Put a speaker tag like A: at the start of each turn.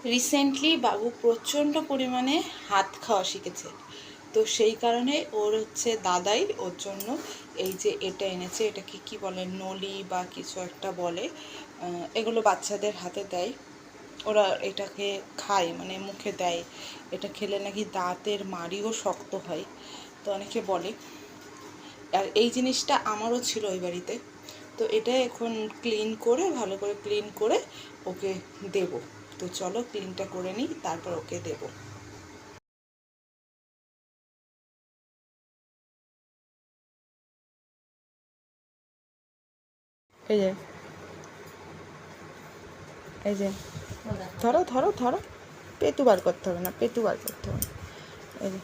A: Recently বাবু প্রচণ্ড পরিমাণে হাত খাওয়া শিখেছে, তো সেই কারণে ওর হচ্ছে দাদাই ওর জন্য এই যে এটা এনেছে, এটাকে কি বলে, নলি বা কিছু একটা বলে, এগুলো বাচ্চাদের হাতে দেয়, ওরা এটাকে খায়, মানে মুখে দেয়। এটা খেলে নাকি দাঁতের মাড়িও শক্ত হয়, তো অনেকে বলে। আর এই জিনিসটা আমারও ছিল ওই বাড়িতে, তো এটা এখন ক্লিন করে, ভালো করে ক্লিন করে ওকে দেব। তো চলো ক্লিনটা করে নিই, তারপর ওকে দেব। এই যে, এই যে, ধরো ধরো ধরো, পেটু বার করতে হবে না, পেটু বার করতে হবে না, এই যে